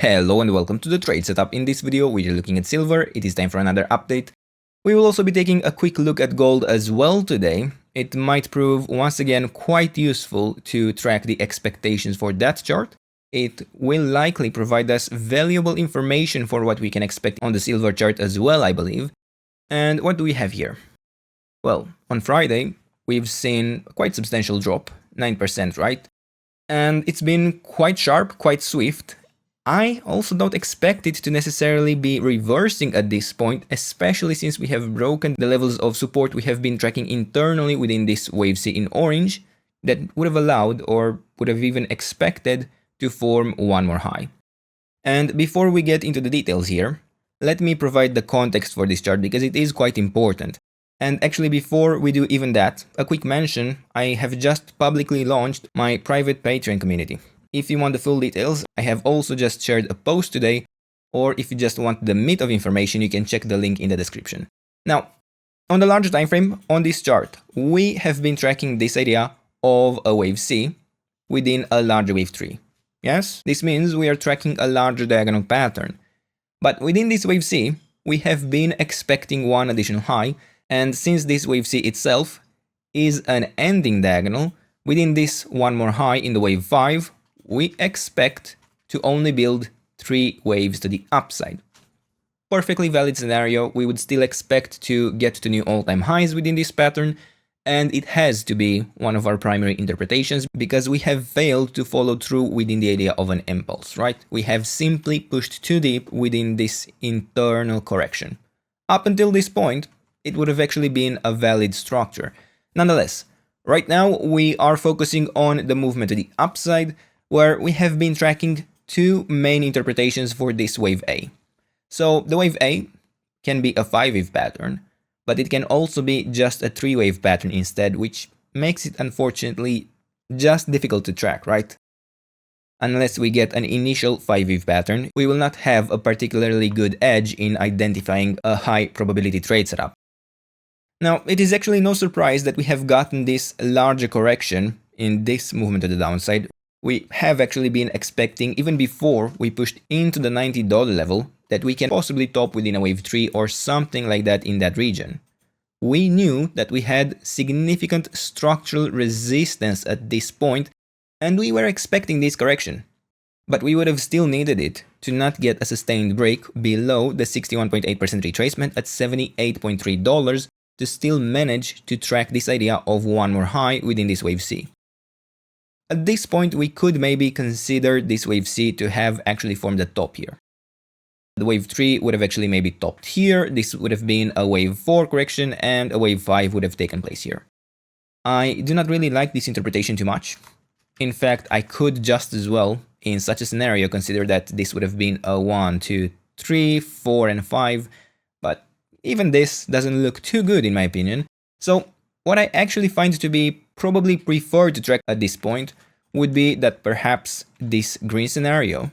Hello and welcome to the trade setup. In this video, we are looking at silver. It is time for another update. We will also be taking a quick look at gold as well today. It might prove once again quite useful to track the expectations for that chart. It will likely provide us valuable information for what we can expect on the silver chart as well, I believe. And what do we have here? Well, on Friday, we've seen a quite substantial drop, 9%, right? And it's been quite sharp, quite swift. I also don't expect it to necessarily be reversing at this point, especially since we have broken the levels of support we have been tracking internally within this wave C in orange that would have allowed or would have even expected to form one more high. And before we get into the details here, let me provide the context for this chart because it is quite important. And actually, before we do even that, a quick mention, I have just publicly launched my private Patreon community. If you want the full details, I have also just shared a post today, or if you just want the meat of information, you can check the link in the description. Now, on the larger time frame, on this chart, we have been tracking this idea of a wave C within a larger wave tree. Yes, this means we are tracking a larger diagonal pattern. But within this wave C, we have been expecting one additional high, and since this wave C itself is an ending diagonal, within this one more high in the wave 5, we expect to only build 3 waves to the upside. Perfectly valid scenario, we would still expect to get to new all-time highs within this pattern, and it has to be one of our primary interpretations because we have failed to follow through within the idea of an impulse, right? We have simply pushed too deep within this internal correction. Up until this point, it would have actually been a valid structure. Nonetheless, right now we are focusing on the movement to the upside, where we have been tracking 2 main interpretations for this wave A. So the wave A can be a 5-wave pattern, but it can also be just a 3-wave pattern instead, which makes it unfortunately just difficult to track, right? Unless we get an initial 5-wave pattern, we will not have a particularly good edge in identifying a high probability trade setup. Now, it is actually no surprise that we have gotten this larger correction in this movement to the downside. We have actually been expecting, even before we pushed into the $90 level, that we can possibly top within a wave 3 or something like that in that region. We knew that we had significant structural resistance at this point, and we were expecting this correction. But we would have still needed it to not get a sustained break below the 61.8% retracement at $78.3 to still manage to track this idea of one more high within this wave C. At this point, we could maybe consider this wave C to have actually formed a top here. The wave 3 would have actually maybe topped here, this would have been a wave 4 correction, and a wave 5 would have taken place here. I do not really like this interpretation too much. In fact, I could just as well, in such a scenario, consider that this would have been a 1, 2, 3, 4, and 5, but even this doesn't look too good in my opinion. So what I actually find to be probably preferred to track at this point would be that perhaps this green scenario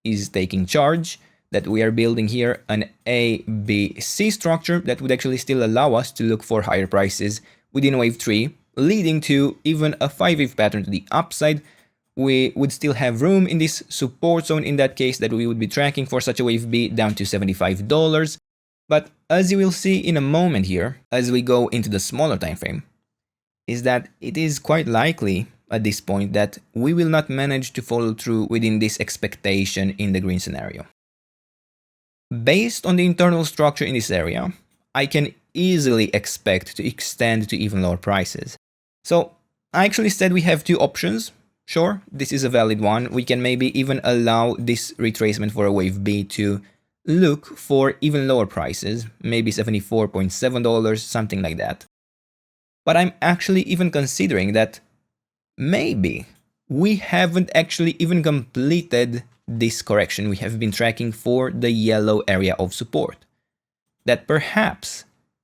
is taking charge, that we are building here an A, B, C structure that would actually still allow us to look for higher prices within wave 3, leading to even a 5-wave pattern to the upside. We would still have room in this support zone in that case that we would be tracking for such a wave B down to $75. But as you will see in a moment here, as we go into the smaller time frame, is that it is quite likely at this point that we will not manage to follow through within this expectation in the green scenario. Based on the internal structure in this area, I can easily expect to extend to even lower prices. So I actually said we have 2 options. Sure, this is a valid one. We can maybe even allow this retracement for a wave B to look for even lower prices, maybe $74.7, something like that. But I'm actually even considering that maybe we haven't actually even completed this correction we have been tracking for the yellow area of support. That perhaps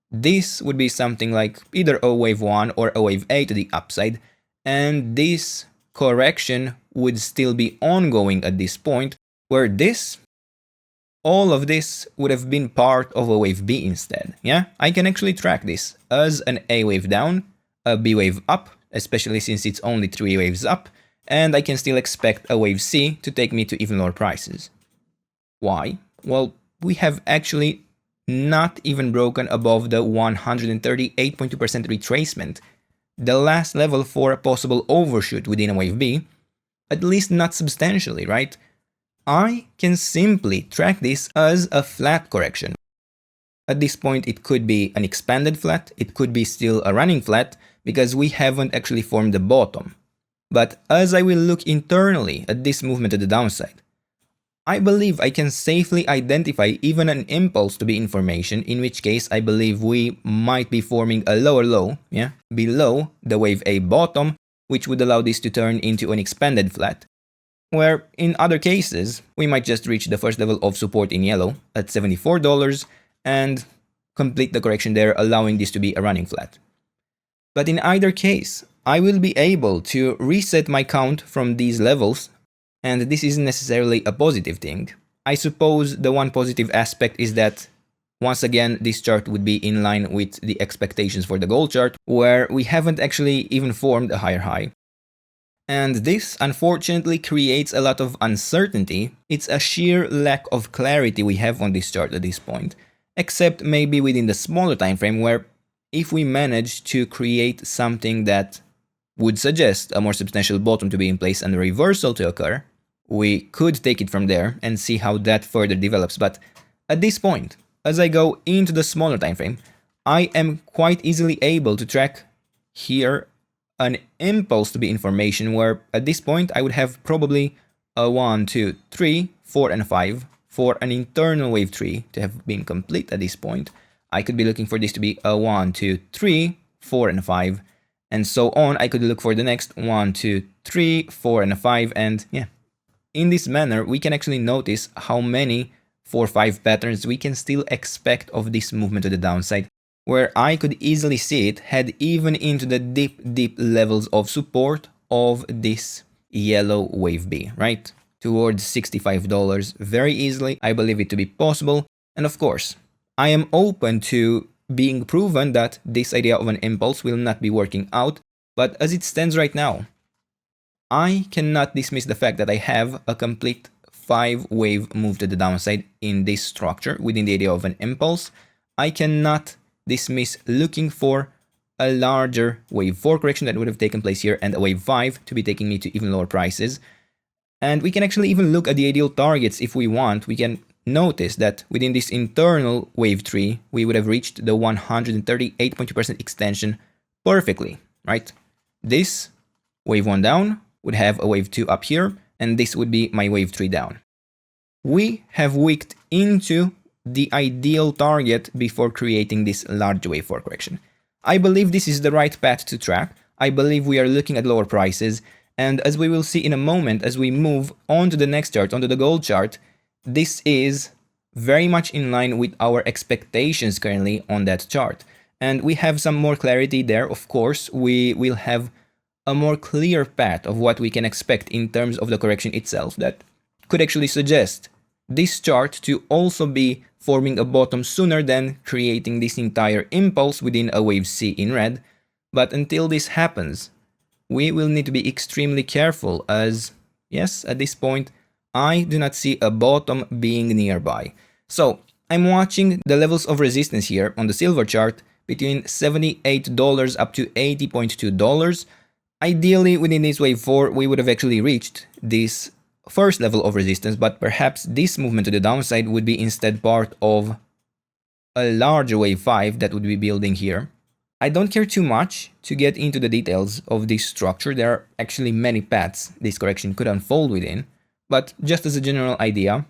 this would be something like either a wave 1 or a wave A to the upside, and this correction would still be ongoing at this point, where all of this would have been part of a wave B instead. Yeah, I can actually track this as an A wave down, a B wave up, especially since it's only 3 waves up, and I can still expect a wave C to take me to even lower prices. Why? Well, we have actually not even broken above the 138.2% retracement, the last level for a possible overshoot within a wave B, at least not substantially, right? I can simply track this as a flat correction. At this point, it could be an expanded flat, it could be still a running flat, because we haven't actually formed the bottom. But as I will look internally at this movement to the downside, I believe I can safely identify even an impulse to be information, in which case I believe we might be forming a lower low, below the wave A bottom, which would allow this to turn into an expanded flat. Where in other cases, we might just reach the first level of support in yellow at $74 and complete the correction there, allowing this to be a running flat. But in either case, I will be able to reset my count from these levels, and this isn't necessarily a positive thing. I suppose the one positive aspect is that, once again, this chart would be in line with the expectations for the gold chart, where we haven't actually even formed a higher high. And this, unfortunately, creates a lot of uncertainty. It's a sheer lack of clarity we have on this chart at this point, except maybe within the smaller time frame, where if we manage to create something that would suggest a more substantial bottom to be in place and a reversal to occur, we could take it from there and see how that further develops. But at this point, as I go into the smaller time frame, I am quite easily able to track here an impulse to be information, where at this point I would have probably a 1, 2, 3, 4, and 5 for an internal wave 3 to have been complete at this point. I could be looking for this to be a 1, 2, 3, 4, and 5, and so on. I could look for the next 1, 2, 3, 4, and 5, and yeah. In this manner, we can actually notice how many 4, 5 patterns we can still expect of this movement to the downside, where I could easily see it head even into the deep levels of support of this yellow wave B, right? Towards $65 very easily. I believe it to be possible. And of course, I am open to being proven that this idea of an impulse will not be working out. But as it stands right now, I cannot dismiss the fact that I have a complete 5-wave move to the downside in this structure within the idea of an impulse. I cannot dismiss looking for a larger wave 4 correction that would have taken place here and a wave 5 to be taking me to even lower prices. And we can actually even look at the ideal targets if we want. We can notice that within this internal wave 3, we would have reached the 138.2% extension perfectly, right? This wave 1 down would have a wave 2 up here, and this would be my wave 3 down. We have wicked into the ideal target before creating this large wave 4 correction. I believe this is the right path to track. I believe we are looking at lower prices, and as we will see in a moment as we move on to the next chart, onto the gold chart, this is very much in line with our expectations currently on that chart. And we have some more clarity there. Of course, we will have a more clear path of what we can expect in terms of the correction itself that could actually suggest this chart to also be forming a bottom sooner than creating this entire impulse within a wave C in red. But until this happens, we will need to be extremely careful, as yes, at this point, I do not see a bottom being nearby. So I'm watching the levels of resistance here on the silver chart between $78 up to $80.2. Ideally, within this wave 4, we would have actually reached this first level of resistance, but perhaps this movement to the downside would be instead part of a larger wave 5 that would be building here. I don't care too much to get into the details of this structure. There are actually many paths this correction could unfold within, but just as a general idea,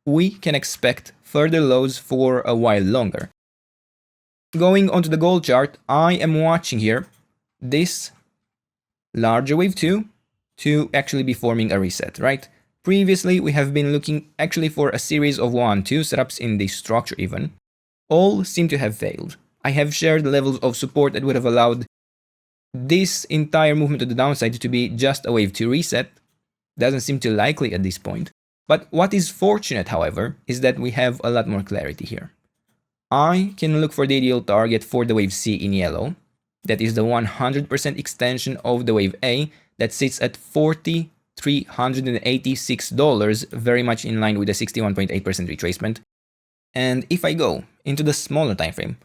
we can expect further lows for a while longer. Going onto the gold chart, I am watching here this larger wave 2 to actually be forming a reset, right? Previously, we have been looking actually for a series of 1, 2 setups in this structure even. All seem to have failed. I have shared the levels of support that would have allowed this entire movement to the downside to be just a wave 2 reset. Doesn't seem too likely at this point. But what is fortunate, however, is that we have a lot more clarity here. I can look for the ideal target for the wave C in yellow. That is the 100% extension of the wave A that sits at $43 $386, very much in line with the 61.8% retracement. And if I go into the smaller time frame,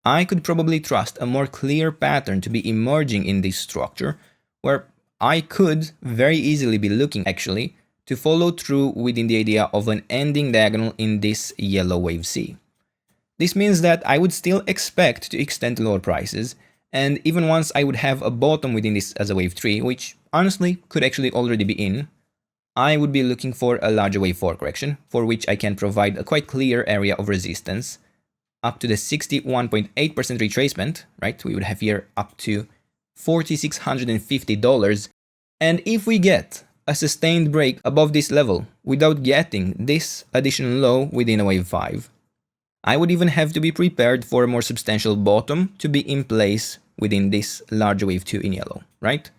I could probably trust a more clear pattern to be emerging in this structure, where I could very easily be looking actually to follow through within the idea of an ending diagonal in this yellow wave C. This means that I would still expect to extend to lower prices, and even once I would have a bottom within this as a wave 3, which honestly could actually already be in, I would be looking for a larger wave 4 correction, for which I can provide a quite clear area of resistance up to the 61.8% retracement, right? We would have here up to $4,650. And if we get a sustained break above this level without getting this additional low within a wave 5, I would even have to be prepared for a more substantial bottom to be in place within this larger wave 2 in yellow, right?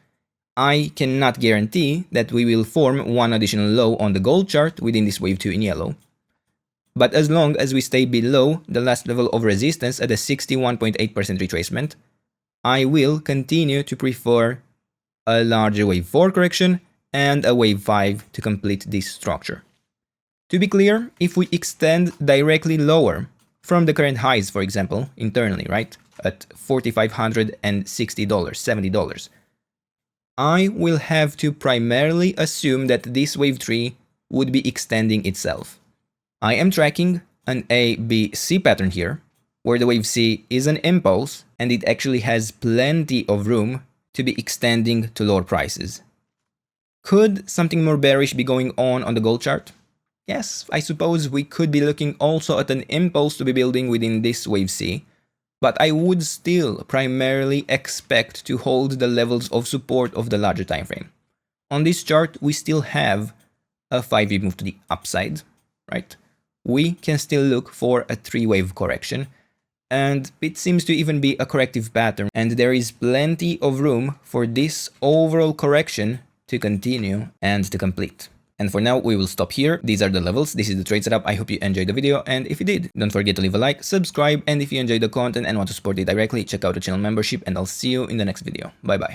I cannot guarantee that we will form one additional low on the gold chart within this wave 2 in yellow. But as long as we stay below the last level of resistance at a 61.8% retracement, I will continue to prefer a larger wave 4 correction and a wave 5 to complete this structure. To be clear, if we extend directly lower from the current highs, for example, internally, right, at $4,560, $70, I will have to primarily assume that this wave 3 would be extending itself. I am tracking an A, B, C pattern here, where the wave C is an impulse and it actually has plenty of room to be extending to lower prices. Could something more bearish be going on the gold chart? Yes, I suppose we could be looking also at an impulse to be building within this wave C, but I would still primarily expect to hold the levels of support of the larger time frame. On this chart, we still have a 5-wave move to the upside, right? We can still look for a 3-wave correction, and it seems to even be a corrective pattern, and there is plenty of room for this overall correction to continue and to complete. And for now, we will stop here. These are the levels. This is the trade setup. I hope you enjoyed the video. And if you did, don't forget to leave a like, subscribe, and if you enjoyed the content and want to support it directly, check out the channel membership, and I'll see you in the next video. Bye bye.